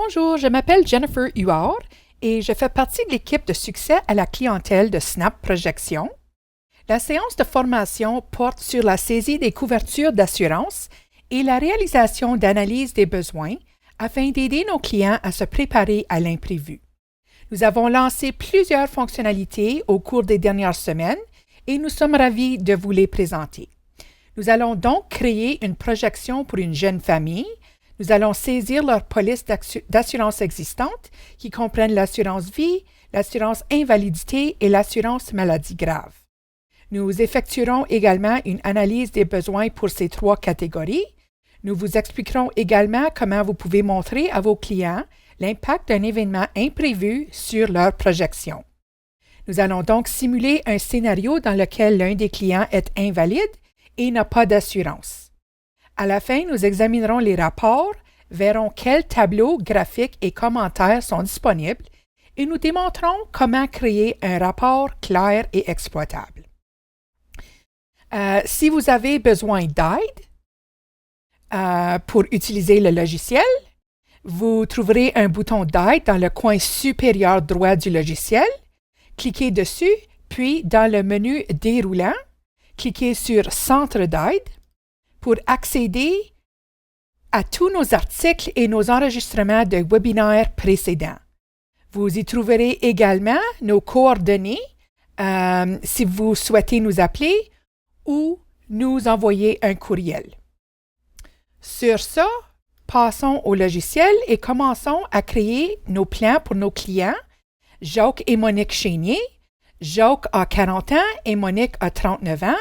Bonjour, je m'appelle Jennifer Huard et je fais partie de l'équipe de succès à la clientèle de Snap Projection. La séance de formation porte sur la saisie des couvertures d'assurance et la réalisation d'analyses des besoins afin d'aider nos clients à se préparer à l'imprévu. Nous avons lancé plusieurs fonctionnalités au cours des dernières semaines et nous sommes ravis de vous les présenter. Nous allons donc créer une projection pour une jeune famille. Nous allons saisir leur police d'assurance existante qui comprennent l'assurance vie, l'assurance invalidité et l'assurance maladie grave. Nous effectuerons également une analyse des besoins pour ces trois catégories. Nous vous expliquerons également comment vous pouvez montrer à vos clients l'impact d'un événement imprévu sur leur projection. Nous allons donc simuler un scénario dans lequel l'un des clients est invalide et n'a pas d'assurance. À la fin, nous examinerons les rapports, verrons quels tableaux, graphiques et commentaires sont disponibles et nous démontrerons comment créer un rapport clair et exploitable. Si vous avez besoin d'aide pour utiliser le logiciel, vous trouverez un bouton d'aide dans le coin supérieur droit du logiciel. Cliquez dessus, puis dans le menu déroulant, cliquez sur Centre d'aide pour accéder à tous nos articles et nos enregistrements de webinaires précédents. Vous y trouverez également nos coordonnées si vous souhaitez nous appeler ou nous envoyer un courriel. Sur ça, passons au logiciel et commençons à créer nos plans pour nos clients, Jacques et Monique Chénier. Jacques a 40 ans et Monique a 39 ans.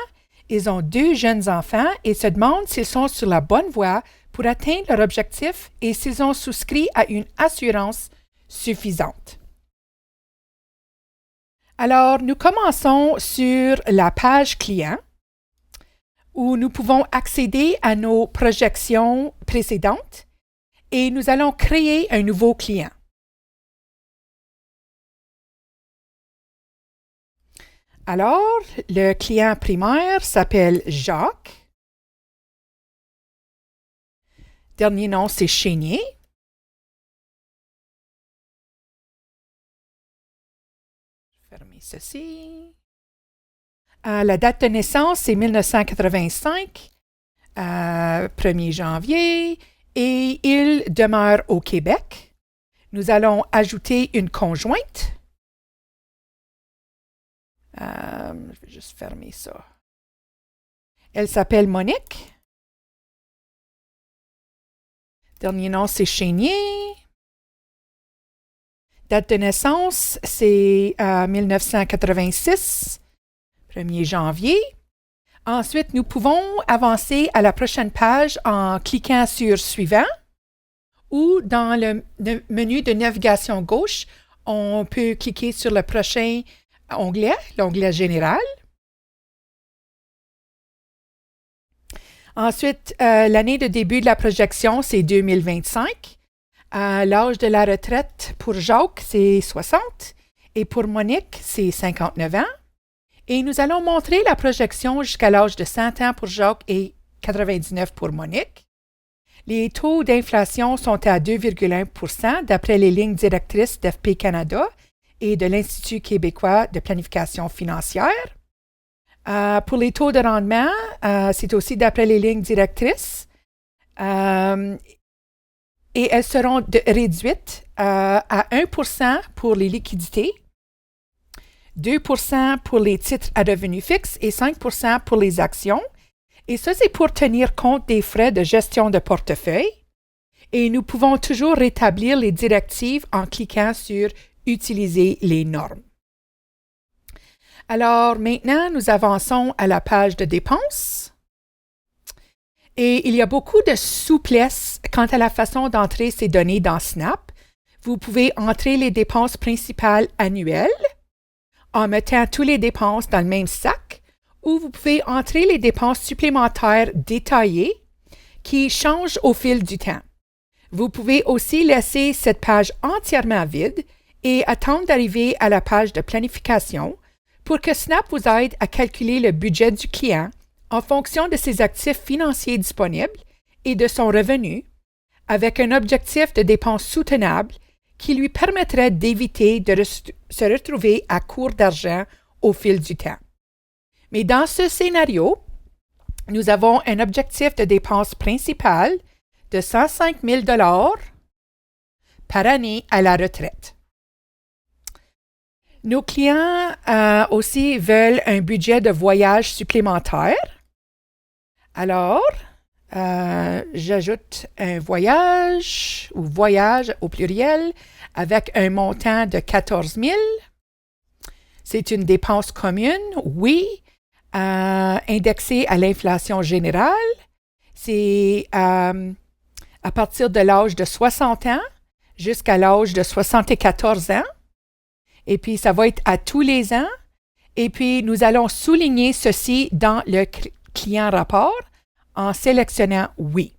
Ils ont 2 jeunes enfants et se demandent s'ils sont sur la bonne voie pour atteindre leur objectif et s'ils ont souscrit à une assurance suffisante. Alors, nous commençons sur la page client où nous pouvons accéder à nos projections précédentes et nous allons créer un nouveau client. Alors, le client primaire s'appelle Jacques. Dernier nom, c'est Chénier. Je vais fermer ceci. La date de naissance, c'est 1985, 1er janvier, et il demeure au Québec. Nous allons ajouter une conjointe. Je vais juste fermer ça. Elle s'appelle Monique. Dernier nom, c'est Chénier. Date de naissance, c'est 1986, 1er janvier. Ensuite, nous pouvons avancer à la prochaine page en cliquant sur Suivant ou dans le menu de navigation gauche, on peut cliquer sur le prochain onglet, l'onglet général. Ensuite, l'année de début de la projection, c'est 2025. L'âge de la retraite pour Jacques, c'est 60 et pour Monique, c'est 59 ans. Et nous allons montrer la projection jusqu'à l'âge de 100 ans pour Jacques et 99 pour Monique. Les taux d'inflation sont à 2,1 % d'après les lignes directrices d'FP Canada et de l'Institut québécois de planification financière. Pour les taux de rendement, c'est aussi d'après les lignes directrices et elles seront réduites à 1 % pour les liquidités, 2 % pour les titres à revenus fixes et 5 % pour les actions. Et ça, c'est pour tenir compte des frais de gestion de portefeuille. Et nous pouvons toujours rétablir les directives en cliquant sur Utiliser les normes. Alors maintenant, nous avançons à la page de dépenses. Et il y a beaucoup de souplesse quant à la façon d'entrer ces données dans Snap. Vous pouvez entrer les dépenses principales annuelles en mettant toutes les dépenses dans le même sac ou vous pouvez entrer les dépenses supplémentaires détaillées qui changent au fil du temps. Vous pouvez aussi laisser cette page entièrement vide et attendre d'arriver à la page de planification pour que Snap vous aide à calculer le budget du client en fonction de ses actifs financiers disponibles et de son revenu avec un objectif de dépenses soutenable qui lui permettrait d'éviter de se retrouver à court d'argent au fil du temps. Mais dans ce scénario, nous avons un objectif de dépenses principales de 105 000 par année à la retraite. Nos clients aussi veulent un budget de voyage supplémentaire. Alors, j'ajoute un voyage ou voyage au pluriel avec un montant de 14 000. C'est une dépense commune, oui, indexée à l'inflation générale. C'est à partir de l'âge de 60 ans jusqu'à l'âge de 74 ans. Et puis, ça va être à tous les ans. Et puis, nous allons souligner ceci dans le client rapport en sélectionnant oui.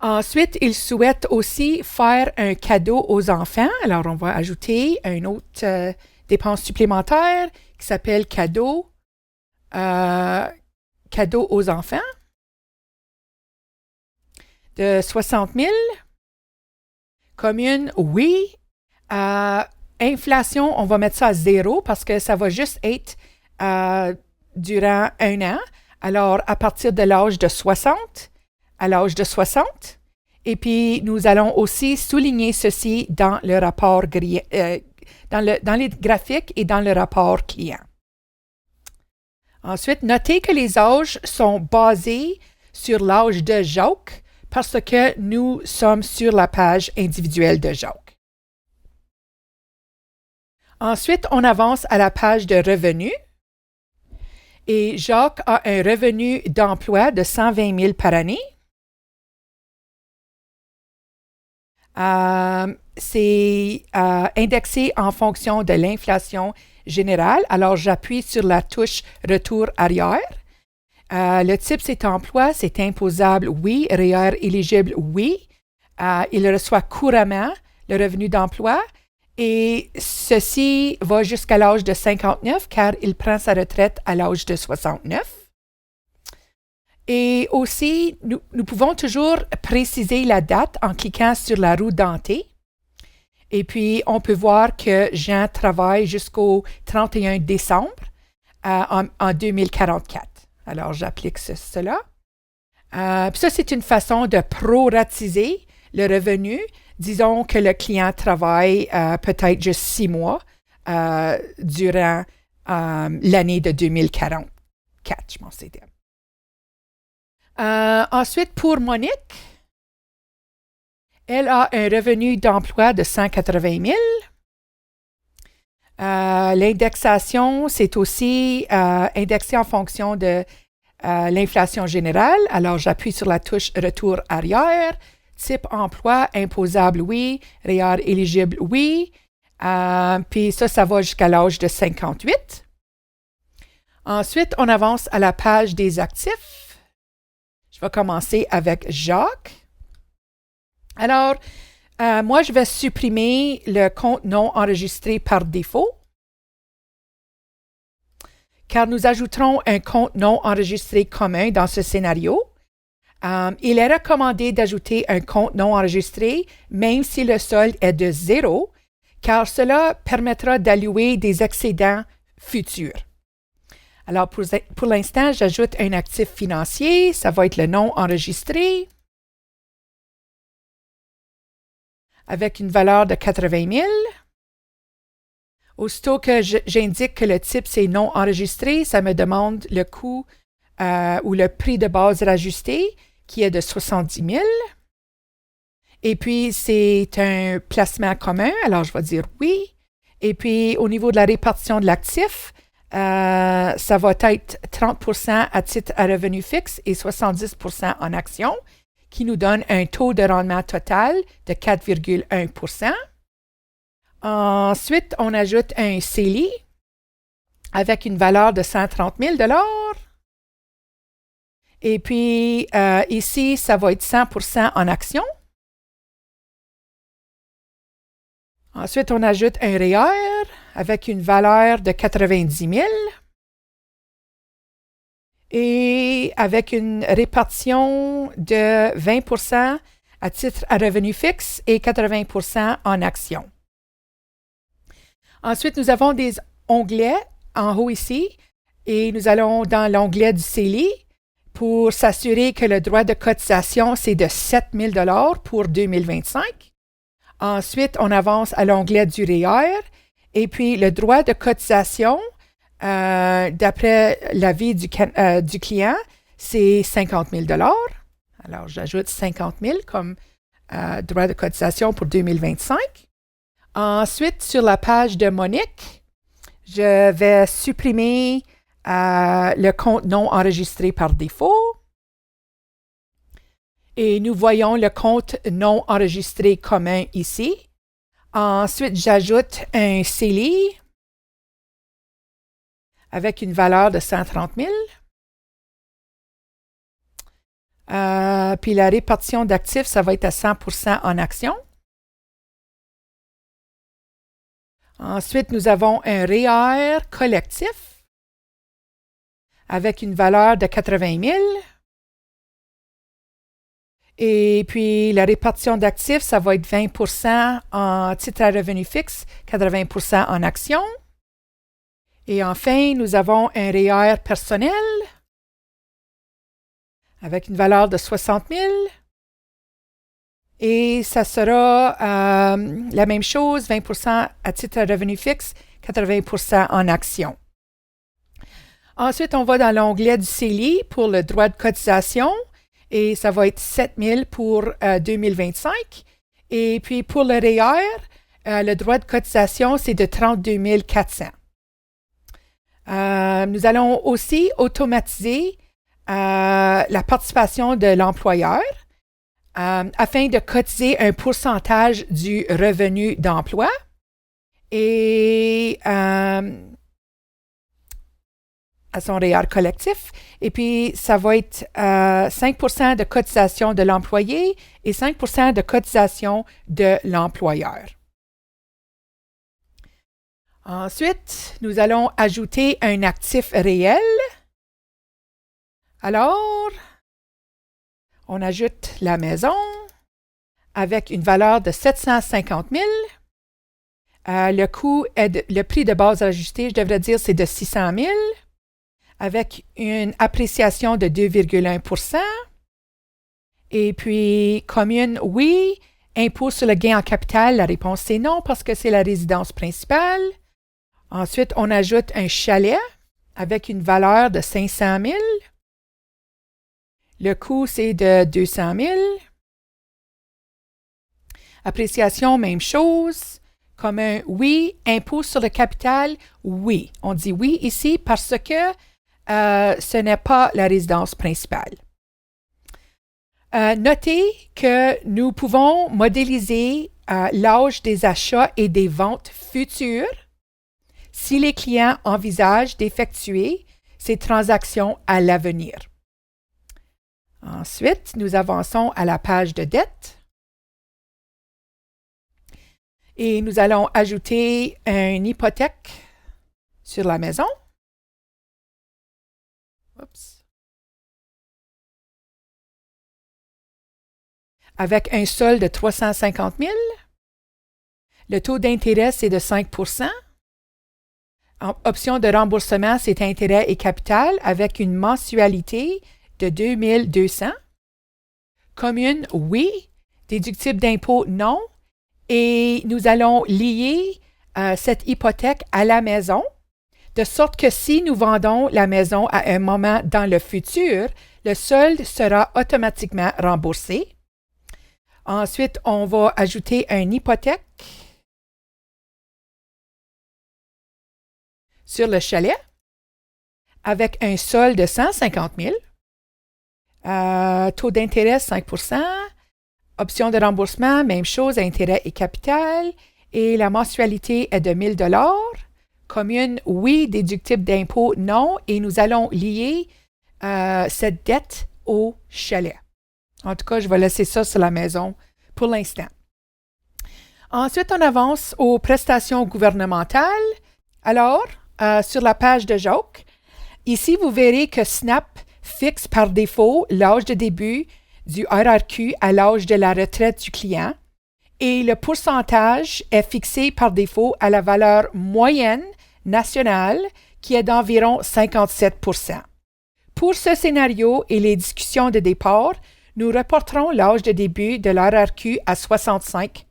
Ensuite, il souhaite aussi faire un cadeau aux enfants. Alors, on va ajouter une autre dépense supplémentaire qui s'appelle cadeau aux enfants de 60 000. Commune, oui. Inflation, on va mettre ça à 0 parce que ça va juste être durant un an. Alors, à partir de l'âge de 60, à l'âge de 60. Et puis, nous allons aussi souligner ceci dans le rapport dans les graphiques et dans le rapport client. Ensuite, notez que les âges sont basés sur l'âge de Jacques parce que nous sommes sur la page individuelle de Jacques. Ensuite, on avance à la page de revenus. Et Jacques a un revenu d'emploi de 120 000 par année. C'est indexé en fonction de l'inflation générale. Alors, j'appuie sur la touche « Retour arrière ». Le type cet emploi, c'est imposable, oui. REER éligible, oui. Il reçoit couramment le revenu d'emploi. Et ceci va jusqu'à l'âge de 59 car il prend sa retraite à l'âge de 69. Et aussi, nous pouvons toujours préciser la date en cliquant sur la roue dentée. Et puis, on peut voir que Jean travaille jusqu'au 31 décembre en 2044. Alors, j'applique cela. Puis ça, c'est une façon de proratiser le revenu. Disons que le client travaille peut-être juste 6 mois durant l'année de 2044, je pense que c'était. Ensuite, pour Monique, elle a un revenu d'emploi de 180 000. L'indexation, c'est aussi indexé en fonction de l'inflation générale. Alors, j'appuie sur la touche « Retour arrière ». Type emploi, imposable, oui. REER éligible, oui. Puis ça va jusqu'à l'âge de 58. Ensuite, on avance à la page des actifs. Je vais commencer avec Jacques. Alors, moi, je vais supprimer le compte non enregistré par défaut, car nous ajouterons un compte non enregistré commun dans ce scénario. Il est recommandé d'ajouter un compte non enregistré, même si le solde est de 0, car cela permettra d'allouer des excédents futurs. Alors, pour l'instant, j'ajoute un actif financier, ça va être le non enregistré, avec une valeur de 80 000. Aussitôt que j'indique que le type c'est non enregistré, ça me demande le coût ou le prix de base rajusté, qui est de 70 000. Et puis, c'est un placement commun, alors je vais dire oui. Et puis, au niveau de la répartition de l'actif, ça va être 30 % à titre à revenu fixe et 70 % en actions, qui nous donne un taux de rendement total de 4,1 %. Ensuite, on ajoute un CELI avec une valeur de 130 000 $. Et puis, ici, ça va être 100 % en actions. Ensuite, on ajoute un REER avec une valeur de 90 000. et avec une répartition de 20% à titre à revenu fixe et 80% en actions. Ensuite, nous avons des onglets en haut ici et nous allons dans l'onglet du CELI pour s'assurer que le droit de cotisation, c'est de 7 000 $ pour 2025. Ensuite, on avance à l'onglet du REER et puis le droit de cotisation, d'après l'avis du client, c'est 50 000 $. Alors, j'ajoute 50 000 comme droit de cotisation pour 2025. Ensuite, sur la page de Monique, je vais supprimer le compte non enregistré par défaut. Et nous voyons le compte non enregistré commun ici. Ensuite, j'ajoute un CELI avec une valeur de 130 000. Puis la répartition d'actifs, ça va être à 100% en actions. Ensuite, nous avons un REER collectif avec une valeur de 80 000. Et puis, la répartition d'actifs, ça va être 20% en titre à revenu fixe, 80% en actions. Et enfin, nous avons un REER personnel avec une valeur de 60 000. Et ça sera la même chose, 20% à titre à revenu fixe, 80% en actions. Ensuite, on va dans l'onglet du CELI pour le droit de cotisation et ça va être 7 000 pour 2025. Et puis pour le REER, le droit de cotisation, c'est de 32 400. Nous allons aussi automatiser la participation de l'employeur afin de cotiser un pourcentage du revenu d'emploi et à son REER collectif. Et puis, ça va être 5% de cotisation de l'employé et 5% de cotisation de l'employeur. Ensuite, nous allons ajouter un actif réel. Alors, on ajoute la maison avec une valeur de 750 000. Le prix de base ajusté, je devrais dire, c'est de 600 000 avec une appréciation de 2,1 %. Et puis, commune, oui. Impôt sur le gain en capital, la réponse c'est non parce que c'est la résidence principale. Ensuite, on ajoute un chalet avec une valeur de 500 000. Le coût, c'est de 200 000. Appréciation, même chose. Comme un oui. Impôt sur le capital, oui. On dit oui ici parce que ce n'est pas la résidence principale. Notez que nous pouvons modéliser l'âge des achats et des ventes futures si les clients envisagent d'effectuer ces transactions à l'avenir. Ensuite, nous avançons à la page de dette et nous allons ajouter une hypothèque sur la maison. Oups. Avec un solde de 350 000. Le taux d'intérêt, c'est de 5 %. Option de remboursement, c'est intérêt et capital avec une mensualité de 2 200. Commune, oui. Déductible d'impôt, non. Et nous allons lier cette hypothèque à la maison, de sorte que si nous vendons la maison à un moment dans le futur, le solde sera automatiquement remboursé. Ensuite, on va ajouter une hypothèque sur le chalet avec un solde de 150 000. Taux d'intérêt 5 %. Option de remboursement, même chose, intérêt et capital. Et la mensualité est de 1 000 $. Commune, oui. Déductible d'impôt, non. Et nous allons lier cette dette au chalet. En tout cas, je vais laisser ça sur la maison pour l'instant. Ensuite, on avance aux prestations gouvernementales. Alors, sur la page de Jacques, Ici, vous verrez que Snap fixe par défaut l'âge de début du RRQ à l'âge de la retraite du client et le pourcentage est fixé par défaut à la valeur moyenne nationale qui est d'environ 57%. Pour ce scénario et les discussions de départ, nous reporterons l'âge de début de l'RRQ à 65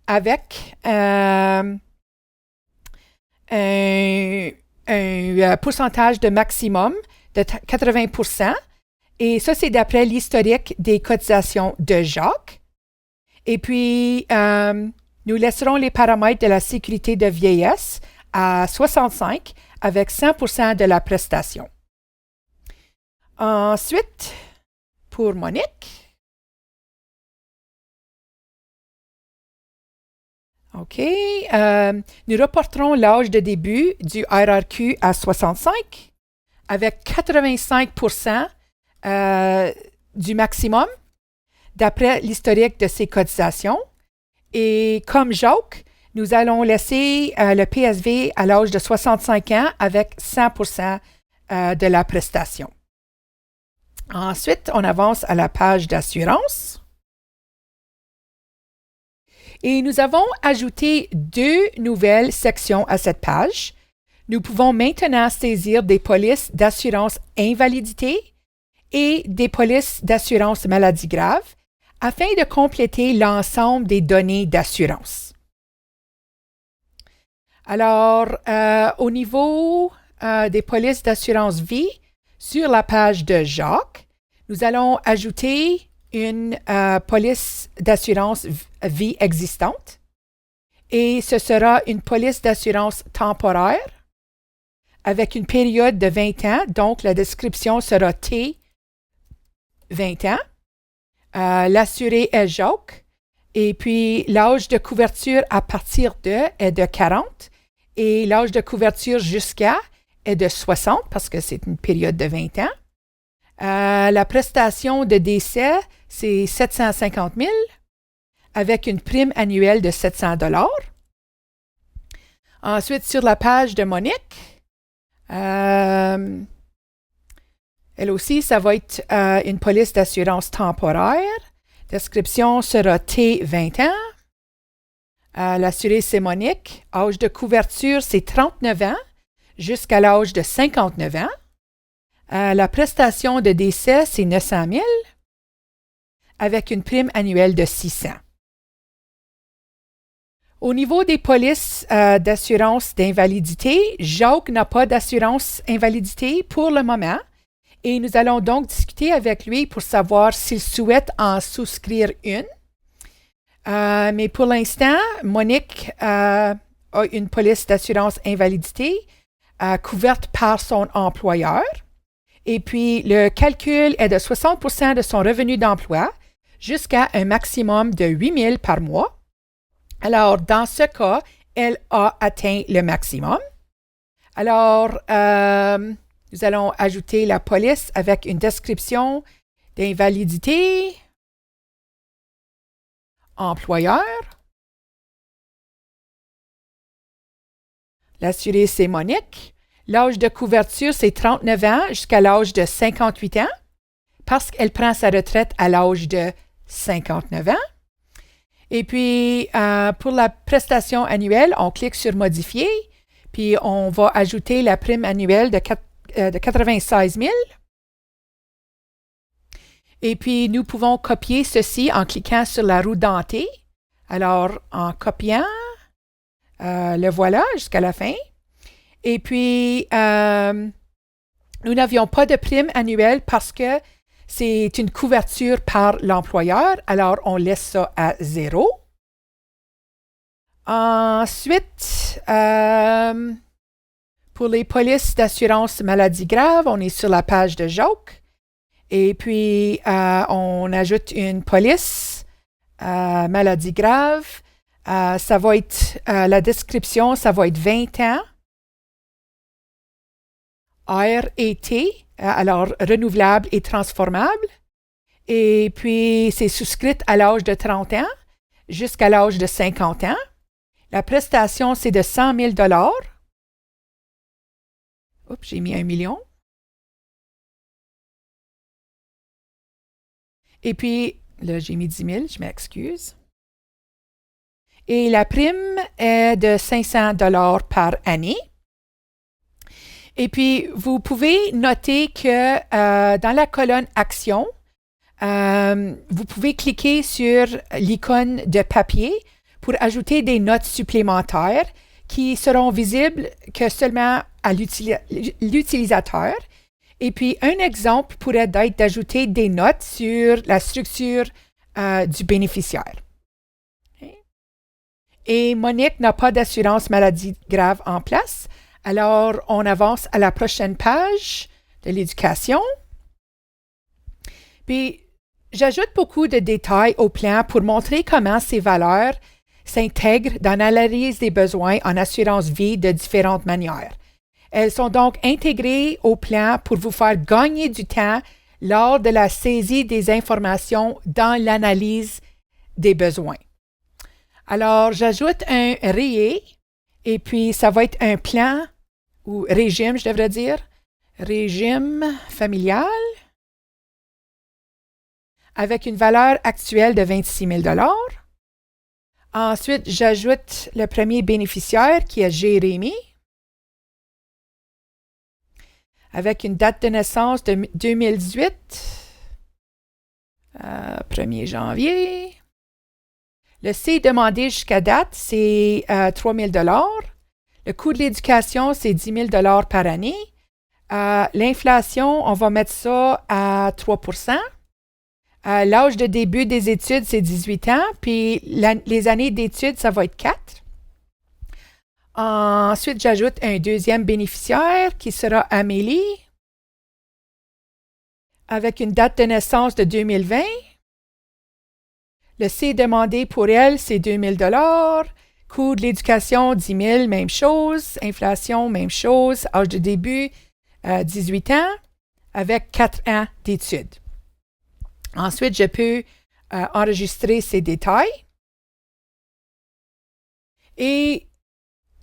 avec un pourcentage de maximum de 80%. Et ça, c'est d'après l'historique des cotisations de Jacques. Et puis, nous laisserons les paramètres de la sécurité de vieillesse à 65 avec 100% de la prestation. Ensuite, pour Monique. OK. Nous reporterons l'âge de début du RRQ à 65 avec 85% du maximum d'après l'historique de ses cotisations. Et comme Jacques, nous allons laisser le PSV à l'âge de 65 ans avec 100% de la prestation. Ensuite, on avance à la page d'assurance. Et nous avons ajouté 2 nouvelles sections à cette page. Nous pouvons maintenant saisir des polices d'assurance invalidité et des polices d'assurance maladie grave afin de compléter l'ensemble des données d'assurance. Alors, au niveau des polices d'assurance vie, sur la page de Jacques, nous allons ajouter une police d'assurance vie existante et ce sera une police d'assurance temporaire avec une période de 20 ans, donc la description sera T 20 ans. L'assuré est Jacques et puis l'âge de couverture à partir de est de 40 et l'âge de couverture jusqu'à est de 60 parce que c'est une période de 20 ans. La prestation de décès, c'est 750 000 avec une prime annuelle de 700 $. Ensuite, sur la page de Monique, elle aussi, ça va être une police d'assurance temporaire. Description sera T 20 ans. L'assuré, c'est Monique. Âge de couverture, c'est 39 ans jusqu'à l'âge de 59 ans. La prestation de décès, c'est 900 000 avec une prime annuelle de 600. Au niveau des polices d'assurance d'invalidité, Jacques n'a pas d'assurance invalidité pour le moment et nous allons donc discuter avec lui pour savoir s'il souhaite en souscrire une. Mais pour l'instant, Monique a une police d'assurance invalidité couverte par son employeur. Et puis, le calcul est de 60% de son revenu d'emploi jusqu'à un maximum de 8 000 par mois. Alors, dans ce cas, elle a atteint le maximum. Alors, nous allons ajouter la police avec une description d'invalidité, employeur. L'assuré, c'est Monique. L'âge de couverture, c'est 39 ans jusqu'à l'âge de 58 ans parce qu'elle prend sa retraite à l'âge de 59 ans. Et puis, pour la prestation annuelle, on clique sur « Modifier », puis on va ajouter la prime annuelle de 96 000. Et puis, nous pouvons copier ceci en cliquant sur la roue dentée. Alors, en copiant, le voilà jusqu'à la fin. Et puis, nous n'avions pas de prime annuelle parce que c'est une couverture par l'employeur, alors on laisse ça à 0. Ensuite, pour les polices d'assurance maladie grave, on est sur la page de Jacques. Et puis, on ajoute une police maladie grave. Ça va être, la description, ça va être 20 ans. R&T, alors renouvelable et transformable. Et puis, c'est souscrite à l'âge de 30 ans jusqu'à l'âge de 50 ans. La prestation, c'est de 100 000 $. Oups, j'ai mis 1 million. Et puis, là, j'ai mis 10 000, je m'excuse. Et la prime est de 500 $ par année. Et puis, vous pouvez noter que dans la colonne Action, vous pouvez cliquer sur l'icône de papier pour ajouter des notes supplémentaires qui seront visibles que seulement à l'utilisateur. Et puis, un exemple pourrait être d'ajouter des notes sur la structure du bénéficiaire. Okay. Et Monique n'a pas d'assurance maladie grave en place. Alors, on avance à la prochaine page de l'éducation. Puis, j'ajoute beaucoup de détails au plan pour montrer comment ces valeurs s'intègrent dans l'analyse des besoins en assurance vie de différentes manières. Elles sont donc intégrées au plan pour vous faire gagner du temps lors de la saisie des informations dans l'analyse des besoins. Alors, j'ajoute un RIE et puis ça va être un plan ou régime, je devrais dire, régime familial avec une valeur actuelle de 26 000 $. Ensuite, j'ajoute le premier bénéficiaire qui est Jérémy avec une date de naissance de 2018, 1er janvier. Le C demandé jusqu'à date, c'est 3 000 $. Le coût de l'éducation, c'est 10 000 $ par année. L'inflation, on va mettre ça à 3 %. L'âge de début des études, c'est 18 ans, puis les années d'études, ça va être 4. Ensuite, j'ajoute un deuxième bénéficiaire qui sera Amélie avec une date de naissance de 2020. Le C demandé pour elle, c'est 2 000 $. Coût de l'éducation, 10 000, même chose. Inflation, même chose. Âge de début, 18 ans, avec 4 ans d'études. Ensuite, je peux enregistrer ces détails. Et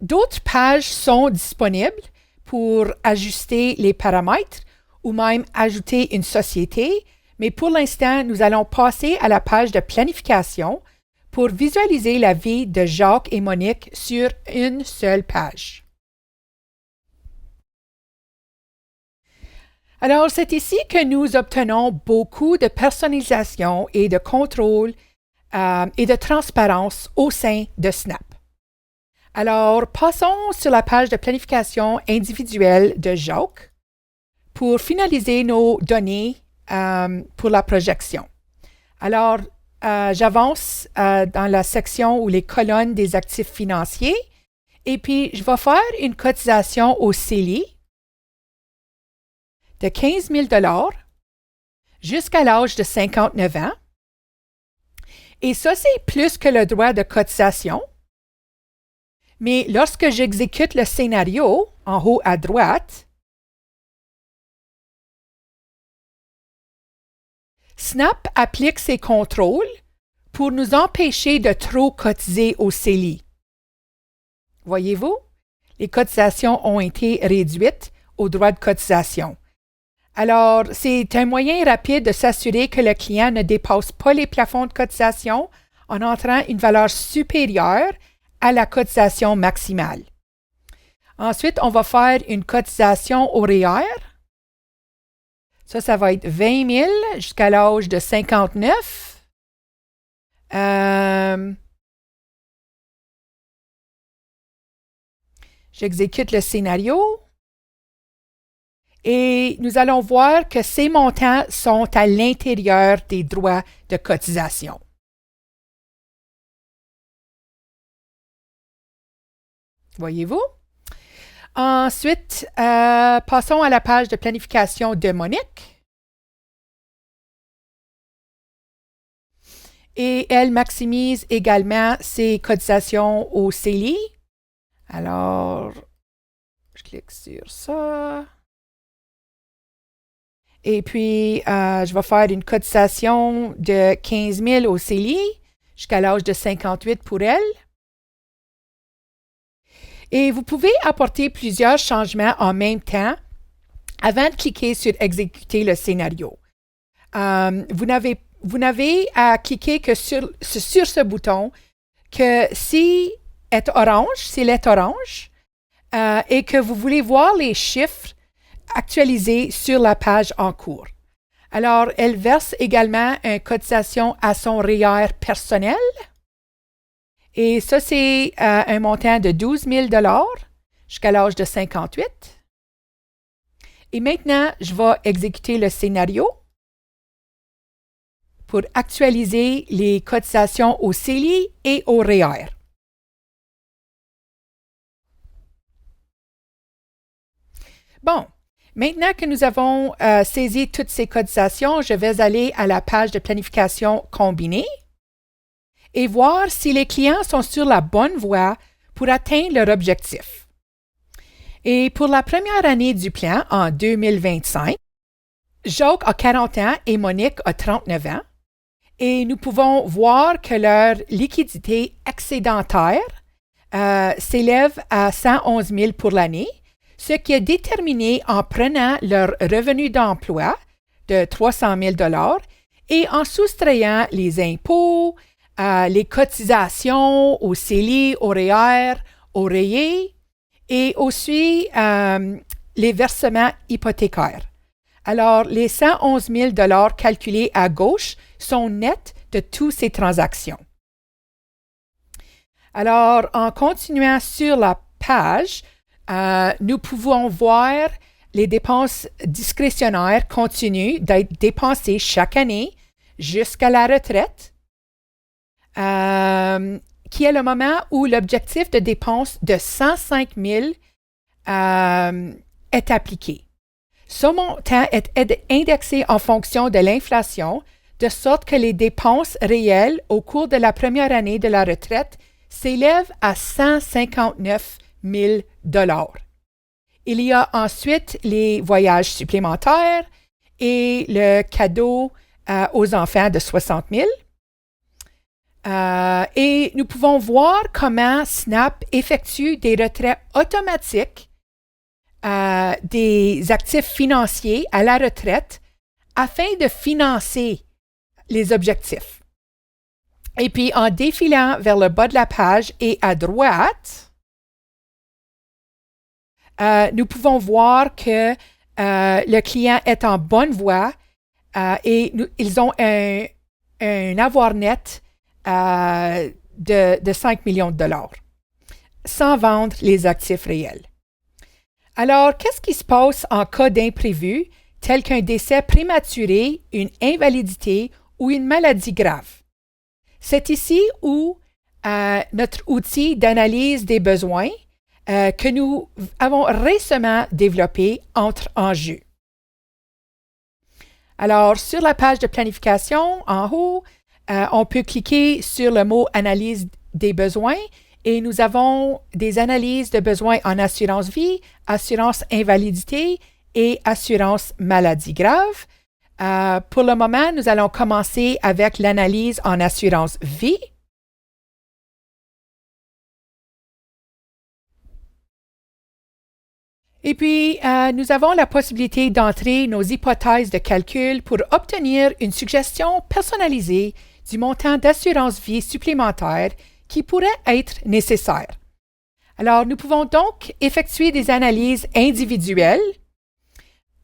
d'autres pages sont disponibles pour ajuster les paramètres ou même ajouter une société, mais pour l'instant, nous allons passer à la page de planification pour visualiser la vie de Jacques et Monique sur une seule page. Alors, c'est ici que nous obtenons beaucoup de personnalisation et de contrôle et de transparence au sein de Snap. Alors, passons sur la page de planification individuelle de Jacques pour finaliser nos données pour la projection. Alors, j'avance dans la section ou les colonnes des actifs financiers et puis je vais faire une cotisation au CELI de 15 000 $ jusqu'à l'âge de 59 ans. Et ça, c'est plus que le droit de cotisation. Mais lorsque j'exécute le scénario en haut à droite, Snap applique ses contrôles pour nous empêcher de trop cotiser au CELI. Voyez-vous, les cotisations ont été réduites au droit de cotisation. Alors, c'est un moyen rapide de s'assurer que le client ne dépasse pas les plafonds de cotisation en entrant une valeur supérieure à la cotisation maximale. Ensuite, on va faire une cotisation au REER. Ça va être 20 000 jusqu'à l'âge de 59. J'exécute le scénario. Et nous allons voir que ces montants sont à l'intérieur des droits de cotisation. Voyez-vous? Ensuite, passons à la page de planification de Monique. Et elle maximise également ses cotisations au CELI. Alors, je clique sur ça. Et puis, je vais faire une cotisation de 15 000 au CELI jusqu'à l'âge de 58 pour elle. Et vous pouvez apporter plusieurs changements en même temps avant de cliquer sur Exécuter le scénario. Vous n'avez à cliquer que sur ce bouton que s'il est orange, et que vous voulez voir les chiffres actualisés sur la page en cours. Alors, elle verse également une cotisation à son REER personnel. Et ça, c'est un montant de 12 000 jusqu'à l'âge de 58. Et maintenant, je vais exécuter le scénario pour actualiser les cotisations au CELI et au REER. Bon, maintenant que nous avons saisi toutes ces cotisations, je vais aller à la page de planification combinée et voir si les clients sont sur la bonne voie pour atteindre leur objectif. Et pour la première année du plan, en 2025, Jacques a 40 ans et Monique a 39 ans. Et nous pouvons voir que leur liquidité excédentaire s'élève à 111 000 pour l'année, ce qui est déterminé en prenant leur revenu d'emploi de 300 000 et en soustrayant les impôts, les cotisations au CELI, au REER, au REIE et aussi les versements hypothécaires. Alors, les 111 000 calculés à gauche sont nets de toutes ces transactions. Alors, en continuant sur la page, nous pouvons voir les dépenses discrétionnaires continuent d'être dépensées chaque année jusqu'à la retraite, qui est le moment où l'objectif de dépense de 105 000 est appliqué. Ce montant est indexé en fonction de l'inflation, de sorte que les dépenses réelles au cours de la première année de la retraite s'élèvent à 159 000 Il y a ensuite les voyages supplémentaires et le cadeau aux enfants de 60 000. Et nous pouvons voir comment Snap effectue des retraits automatiques des actifs financiers à la retraite afin de financer les objectifs. Et puis, en défilant vers le bas de la page et à droite, nous pouvons voir que le client est en bonne voie et ils ont un avoir net de 5 millions de dollars sans vendre les actifs réels. Alors, qu'est-ce qui se passe en cas d'imprévu, tel qu'un décès prématuré, une invalidité ou une maladie grave? C'est ici où notre outil d'analyse des besoins que nous avons récemment développé entre en jeu. Alors, sur la page de planification, en haut, on peut cliquer sur le mot « Analyse des besoins » et nous avons des analyses de besoins en assurance vie, assurance invalidité et assurance maladie grave. Pour le moment, nous allons commencer avec l'analyse en assurance vie. Et puis, nous avons la possibilité d'entrer nos hypothèses de calcul pour obtenir une suggestion personnalisée du montant d'assurance vie supplémentaire qui pourrait être nécessaire. Alors, nous pouvons donc effectuer des analyses individuelles,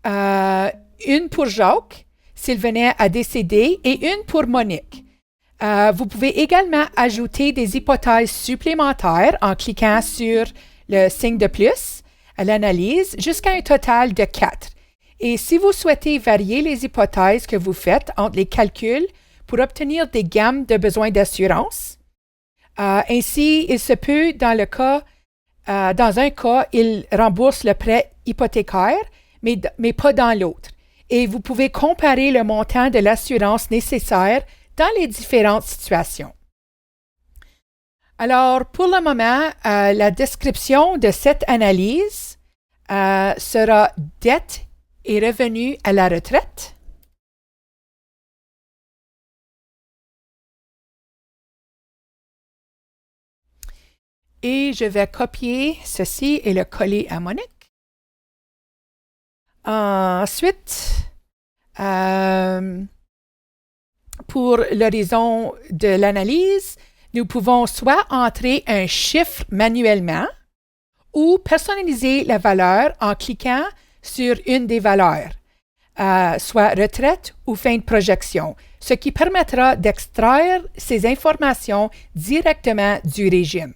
une pour Jacques, s'il venait à décéder, et une pour Monique. Vous pouvez également ajouter des hypothèses supplémentaires en cliquant sur le signe de plus à l'analyse jusqu'à un total de 4. Et si vous souhaitez varier les hypothèses que vous faites entre les calculs pour obtenir des gammes de besoins d'assurance, ainsi, il se peut, dans un cas, il rembourse le prêt hypothécaire, mais pas dans l'autre. Et vous pouvez comparer le montant de l'assurance nécessaire dans les différentes situations. Alors, pour le moment, la description de cette analyse sera « Dette et revenus à la retraite ». Et je vais copier ceci et le coller à Monique. Ensuite, pour l'horizon de l'analyse, nous pouvons soit entrer un chiffre manuellement ou personnaliser la valeur en cliquant sur une des valeurs, soit retraite ou fin de projection, ce qui permettra d'extraire ces informations directement du régime.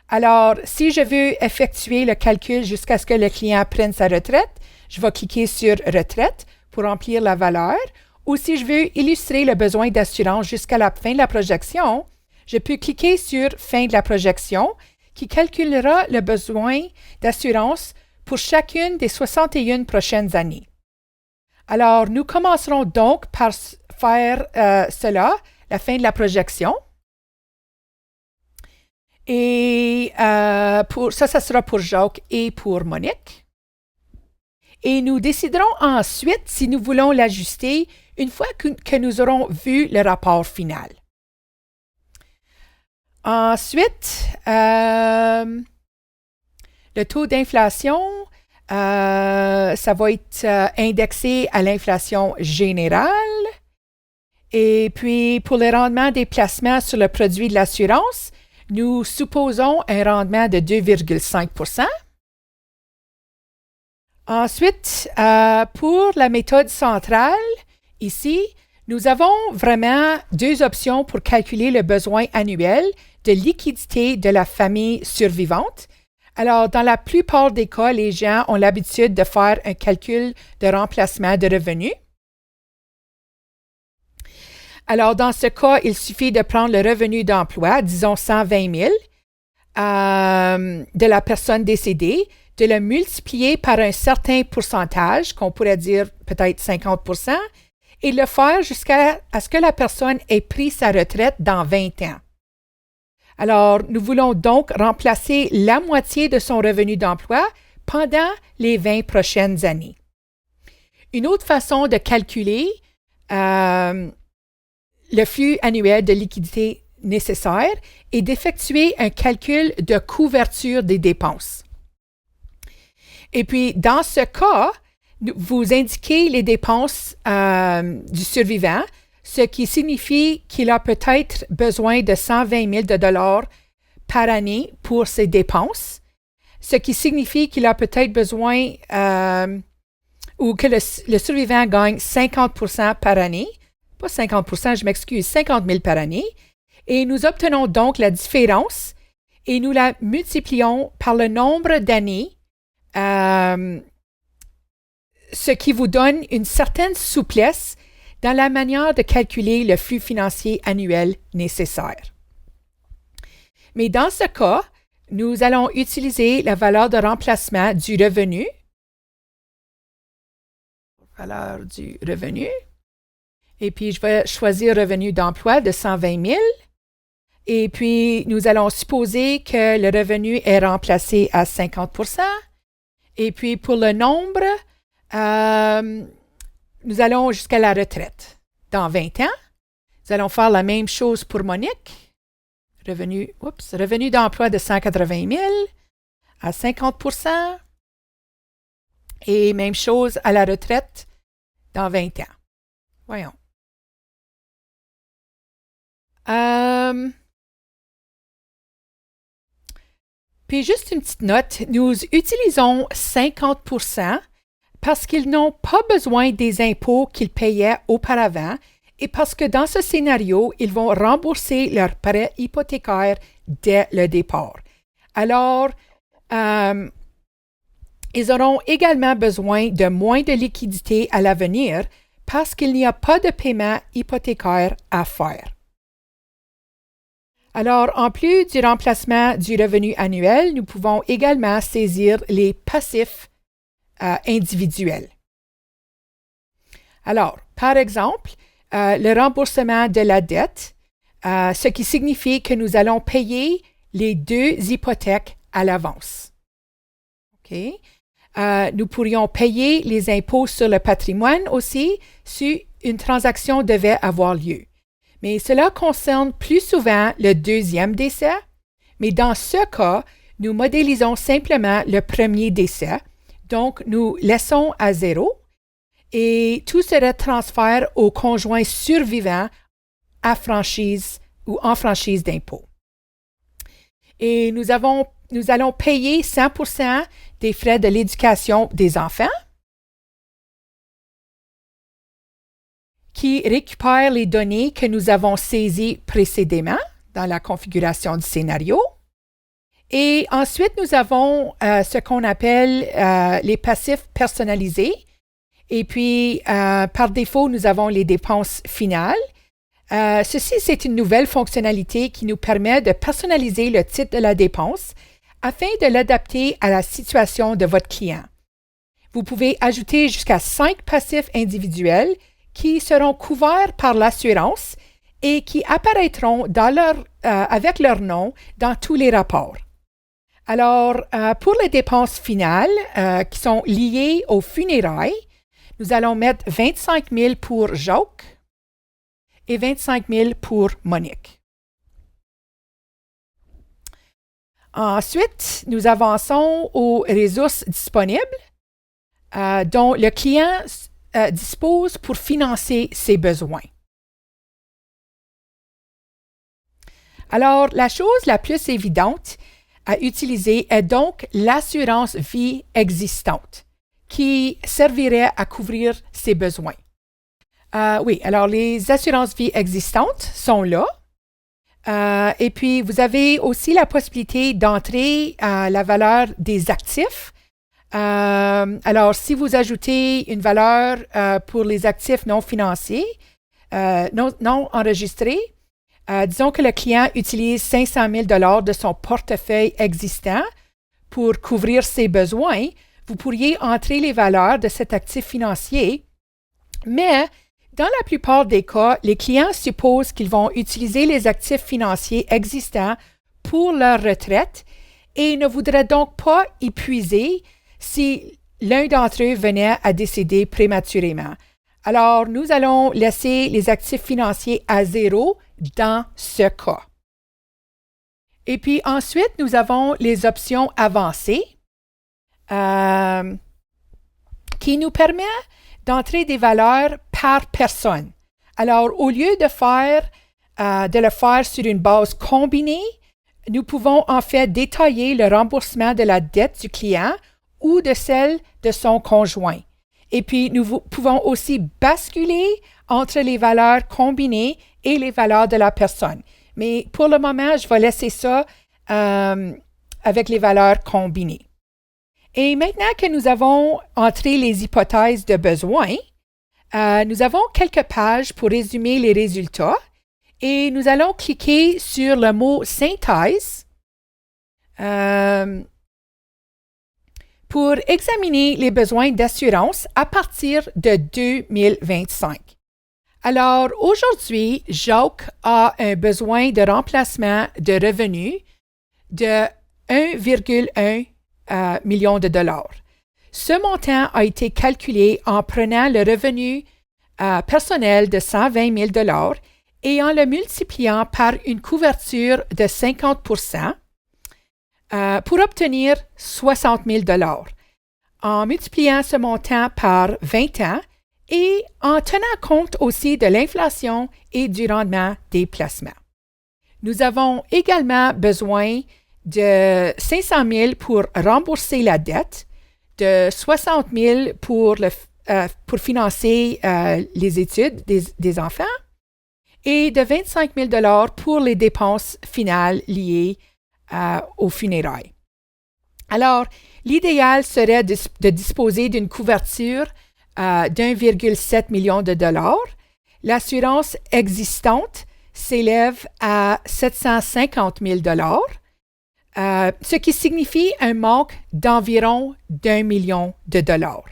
Alors, si je veux effectuer le calcul jusqu'à ce que le client prenne sa retraite, je vais cliquer sur « Retraite » pour remplir la valeur, ou si je veux illustrer le besoin d'assurance jusqu'à la fin de la projection, je peux cliquer sur « Fin de la projection » qui calculera le besoin d'assurance pour chacune des 61 prochaines années. Alors, nous commencerons donc par faire cela, la fin de la projection. Et ça sera pour Jacques et pour Monique. Et nous déciderons ensuite si nous voulons l'ajuster une fois que nous aurons vu le rapport final. Ensuite, le taux d'inflation, ça va être indexé à l'inflation générale. Et puis, pour le rendement des placements sur le produit de l'assurance, nous supposons un rendement de 2,5 %. Ensuite, pour la méthode centrale, ici, nous avons vraiment deux options pour calculer le besoin annuel de liquidité de la famille survivante. Alors, dans la plupart des cas, les gens ont l'habitude de faire un calcul de remplacement de revenus. Alors, dans ce cas, il suffit de prendre le revenu d'emploi, disons 120 000, de la personne décédée, de le multiplier par un certain pourcentage, qu'on pourrait dire peut-être 50 %, et le faire jusqu'à ce que la personne ait pris sa retraite dans 20 ans. Alors, nous voulons donc remplacer la moitié de son revenu d'emploi pendant les 20 prochaines années. Une autre façon de calculer le flux annuel de liquidité nécessaire est d'effectuer un calcul de couverture des dépenses. Et puis, dans ce cas, vous indiquez les dépenses du survivant, ce qui signifie qu'il a peut-être besoin de 120 000 $ par année pour ses dépenses, ce qui signifie qu'il a peut-être besoin ou que le survivant gagne 50 % par année, pas 50 %, je m'excuse, 50 000 par année, et nous obtenons donc la différence et nous la multiplions par le nombre d'années, ce qui vous donne une certaine souplesse dans la manière de calculer le flux financier annuel nécessaire. Mais dans ce cas, nous allons utiliser la valeur de remplacement du revenu. Valeur du revenu. Et puis, je vais choisir revenu d'emploi de 120 000. Et puis, nous allons supposer que le revenu est remplacé à 50 %. Et puis, pour le nombre, nous allons jusqu'à la retraite. Dans 20 ans, nous allons faire la même chose pour Monique. Revenu d'emploi de 180 000 à 50 %. Et même chose à la retraite dans 20 ans. Voyons. Puis juste une petite note, nous utilisons 50 % parce qu'ils n'ont pas besoin des impôts qu'ils payaient auparavant et parce que dans ce scénario, ils vont rembourser leurs prêts hypothécaires dès le départ. Alors, ils auront également besoin de moins de liquidités à l'avenir parce qu'il n'y a pas de paiement hypothécaire à faire. Alors, en plus du remplacement du revenu annuel, nous pouvons également saisir les passifs individuels. Alors, par exemple, le remboursement de la dette, ce qui signifie que nous allons payer les 2 hypothèques à l'avance. OK? Nous pourrions payer les impôts sur le patrimoine aussi si une transaction devait avoir lieu. Mais cela concerne plus souvent le 2e décès, Mais dans ce cas, nous modélisons simplement le premier décès, donc nous laissons à 0 et tout serait transfert au conjoint survivant à franchise ou en franchise d'impôt. Et nous allons payer 100% des frais de l'éducation des enfants qui récupèrent les données que nous avons saisies précédemment dans la configuration du scénario. Et ensuite, nous avons ce qu'on appelle les passifs personnalisés. Et puis, par défaut, nous avons les dépenses finales. Ceci, c'est une nouvelle fonctionnalité qui nous permet de personnaliser le titre de la dépense afin de l'adapter à la situation de votre client. Vous pouvez ajouter jusqu'à 5 passifs individuels qui seront couverts par l'assurance et qui apparaîtront avec leur nom dans tous les rapports. Alors, pour les dépenses finales qui sont liées aux funérailles, nous allons mettre 25 000 pour Jacques et 25 000 pour Monique. Ensuite, nous avançons aux ressources disponibles dont le client dispose pour financer ses besoins. Alors, la chose la plus évidente à utiliser est donc l'assurance vie existante qui servirait à couvrir ses besoins. Oui, alors les assurances vie existantes sont là. Et puis, vous avez aussi la possibilité d'entrer la valeur des actifs. Alors, si vous ajoutez une valeur pour les actifs non financiers, non enregistrés, disons que le client utilise 500 000 $ de son portefeuille existant pour couvrir ses besoins, vous pourriez entrer les valeurs de cet actif financier, mais dans la plupart des cas, les clients supposent qu'ils vont utiliser les actifs financiers existants pour leur retraite et ne voudraient donc pas épuiser si l'un d'entre eux venait à décéder prématurément. Alors, nous allons laisser les actifs financiers à 0 dans ce cas. Et puis ensuite, nous avons les options avancées qui nous permettent d'entrer des valeurs par personne. Alors, au lieu de le faire sur une base combinée, nous pouvons en fait détailler le remboursement de la dette du client ou de celle de son conjoint. Et puis, nous pouvons aussi basculer entre les valeurs combinées et les valeurs de la personne. Mais pour le moment, je vais laisser ça avec les valeurs combinées. Et maintenant que nous avons entré les hypothèses de besoin, nous avons quelques pages pour résumer les résultats et nous allons cliquer sur le mot synthèse pour examiner les besoins d'assurance à partir de 2025. Alors, aujourd'hui, Jacques a un besoin de remplacement de revenus de 1,1 million de dollars. Ce montant a été calculé en prenant le revenu personnel de 120 000 dollars et en le multipliant par une couverture de 50% pour obtenir 60 000 dollars. En multipliant ce montant par 20 ans et en tenant compte aussi de l'inflation et du rendement des placements. Nous avons également besoin de 500 000 pour rembourser la dette, de 60 000 pour financer les études des enfants et de 25 000 $ pour les dépenses finales liées aux funérailles. Alors, l'idéal serait de disposer d'une couverture d'1,7 million de dollars. L'assurance existante s'élève à 750 000 $, ce qui signifie un manque d'environ d'1 million de dollars.